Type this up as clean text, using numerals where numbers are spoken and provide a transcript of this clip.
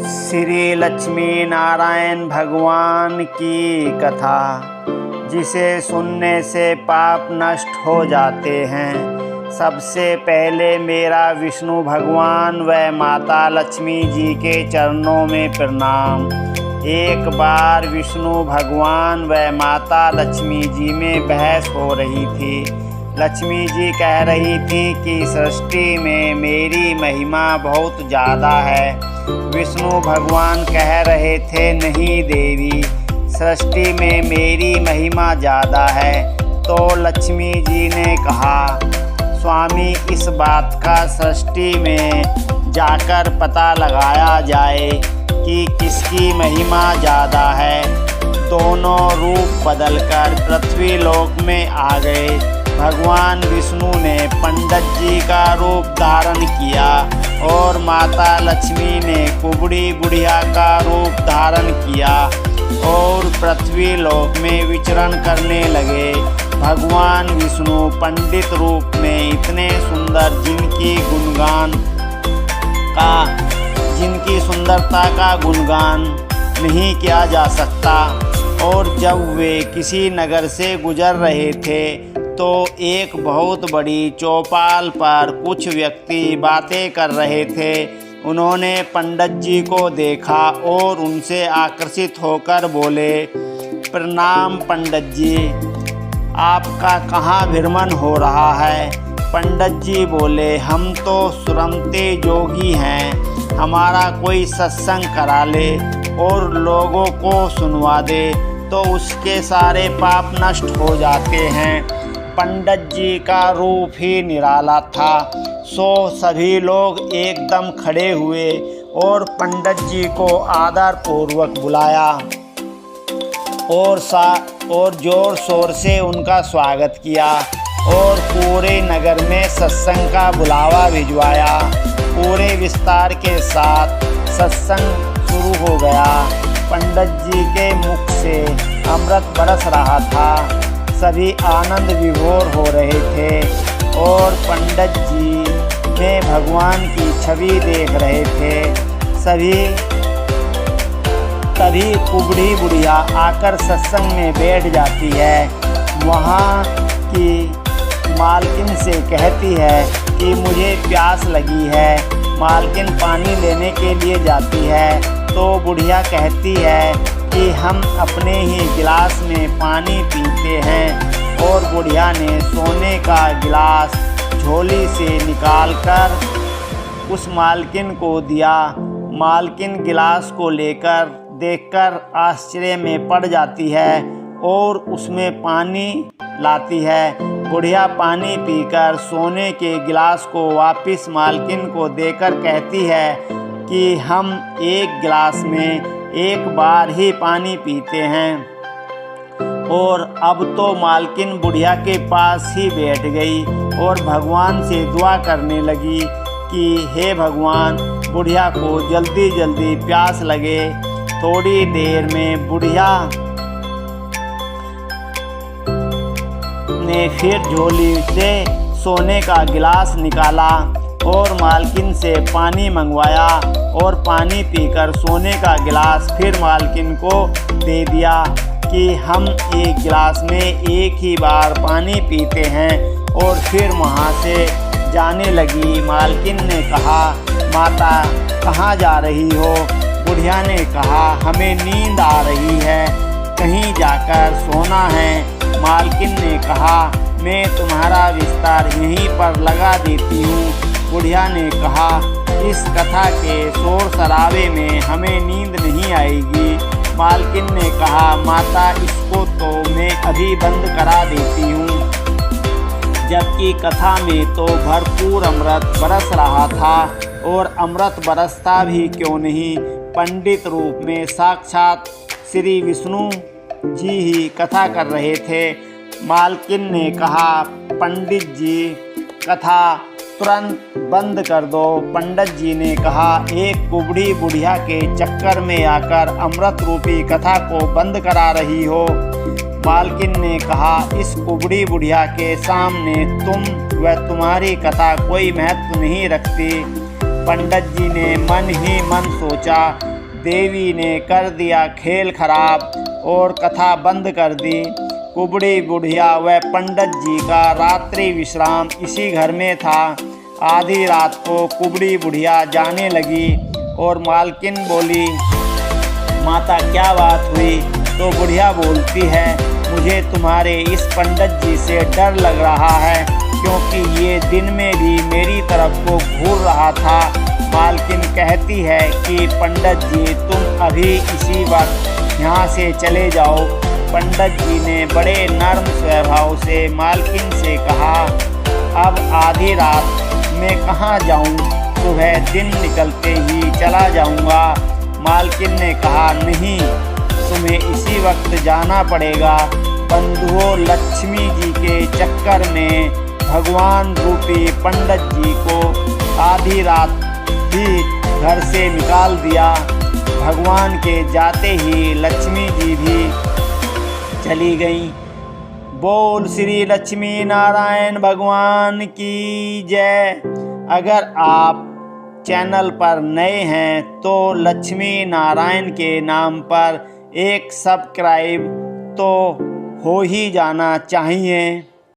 श्री लक्ष्मी नारायण भगवान की कथा, जिसे सुनने से पाप नष्ट हो जाते हैं। सबसे पहले मेरा विष्णु भगवान व माता लक्ष्मी जी के चरणों में प्रणाम। एक बार विष्णु भगवान व माता लक्ष्मी जी में बहस हो रही थी। लक्ष्मी जी कह रही थी कि सृष्टि में मेरी महिमा बहुत ज़्यादा है। विष्णु भगवान कह रहे थे, नहीं देवी, सृष्टि में मेरी महिमा ज़्यादा है। तो लक्ष्मी जी ने कहा, स्वामी, इस बात का सृष्टि में जाकर पता लगाया जाए कि किसकी महिमा ज़्यादा है। दोनों रूप बदलकर पृथ्वी लोक में आ गए। भगवान विष्णु ने पंडित जी का रूप धारण किया और माता लक्ष्मी ने कुबड़ी बुढ़िया का रूप धारण किया और पृथ्वी लोक में विचरण करने लगे। भगवान विष्णु पंडित रूप में इतने सुंदर जिनकी सुंदरता का गुणगान नहीं किया जा सकता। और जब वे किसी नगर से गुजर रहे थे तो एक बहुत बड़ी चौपाल पर कुछ व्यक्ति बातें कर रहे थे। उन्होंने पंडित जी को देखा और उनसे आकर्षित होकर बोले, प्रणाम पंडित जी, आपका कहाँ भ्रमण हो रहा है? पंडित जी बोले, हम तो सुरमते जोगी हैं, हमारा कोई सत्संग करा ले और लोगों को सुनवा दे तो उसके सारे पाप नष्ट हो जाते हैं। पंडित जी का रूप ही निराला था। सभी लोग एकदम खड़े हुए और पंडित जी को आदर पूर्वक बुलाया और जोर शोर से उनका स्वागत किया और पूरे नगर में सत्संग का बुलावा भिजवाया। पूरे विस्तार के साथ सत्संग शुरू हो गया। पंडित जी के मुख से अमृत बरस रहा था। सभी आनंद विभोर हो रहे थे और पंडित जी में भगवान की छवि देख रहे थे। तभी कुबड़ी बुढ़िया आकर सत्संग में बैठ जाती है। वहाँ की मालकिन से कहती है कि मुझे प्यास लगी है। मालकिन पानी लेने के लिए जाती है तो बुढ़िया कहती है कि हम अपने ही गिलास में पानी पीते हैं। और बुढ़िया ने सोने का गिलास झोली से निकालकर उस मालकिन को दिया। मालकिन गिलास को लेकर देखकर आश्चर्य में पड़ जाती है और उसमें पानी लाती है। बुढ़िया पानी पीकर सोने के गिलास को वापस मालकिन को देकर कहती है कि हम एक गिलास में एक बार ही पानी पीते हैं। और अब तो मालकिन बुढ़िया के पास ही बैठ गई और भगवान से दुआ करने लगी कि हे भगवान, बुढ़िया को जल्दी जल्दी प्यास लगे। थोड़ी देर में बुढ़िया ने फिर झोली से सोने का गिलास निकाला और मालकिन से पानी मंगवाया और पानी पीकर सोने का गिलास फिर मालकिन को दे दिया कि हम एक गिलास में एक ही बार पानी पीते हैं। और फिर वहाँ से जाने लगी। मालकिन ने कहा, माता कहाँ जा रही हो? बुढ़िया ने कहा, हमें नींद आ रही है, कहीं जाकर सोना है। मालकिन ने कहा, मैं तुम्हारा बिस्तर यहीं पर लगा देती हूँ। बुढ़िया ने कहा, इस कथा के शोर शराबे में हमें नींद नहीं आएगी। मालकिन ने कहा, माता इसको तो मैं अभी बंद करा देती हूँ। जबकि कथा में तो भरपूर अमृत बरस रहा था और अमृत बरसता भी क्यों नहीं, पंडित रूप में साक्षात श्री विष्णु जी ही कथा कर रहे थे। मालकिन ने कहा, पंडित जी, कथा तुरंत बंद कर दो। पंडित जी ने कहा, एक कुबड़ी बुढ़िया के चक्कर में आकर अमृत रूपी कथा को बंद करा रही हो। मालकिन ने कहा, इस कुबड़ी बुढ़िया के सामने तुम व तुम्हारी कथा कोई महत्व नहीं रखती। पंडित जी ने मन ही मन सोचा, देवी ने कर दिया खेल खराब और कथा बंद कर दी। कुबड़ी बुढ़िया व पंडित जी का रात्रि विश्राम इसी घर में था। आधी रात को कुबड़ी बुढ़िया जाने लगी और मालकिन बोली, माता क्या बात हुई? तो बुढ़िया बोलती है, मुझे तुम्हारे इस पंडित जी से डर लग रहा है, क्योंकि ये दिन में भी मेरी तरफ को घूर रहा था। मालकिन कहती है कि पंडित जी तुम अभी इसी वक्त यहाँ से चले जाओ। पंडित जी ने बड़े नर्म स्वभाव से मालकिन से कहा, अब आधी रात में कहाँ जाऊँ, सुबह दिन निकलते ही चला जाऊँगा। मालकिन ने कहा, नहीं, तुम्हें इसी वक्त जाना पड़ेगा। बंधुओं, लक्ष्मी जी के चक्कर में भगवान रूपी पंडित जी को आधी रात ही घर से निकाल दिया। भगवान के जाते ही लक्ष्मी जी भी चली गईं। बोल श्री लक्ष्मी नारायण भगवान की जय। अगर आप चैनल पर नए हैं तो लक्ष्मी नारायण के नाम पर एक सब्सक्राइब तो हो ही जाना चाहिए।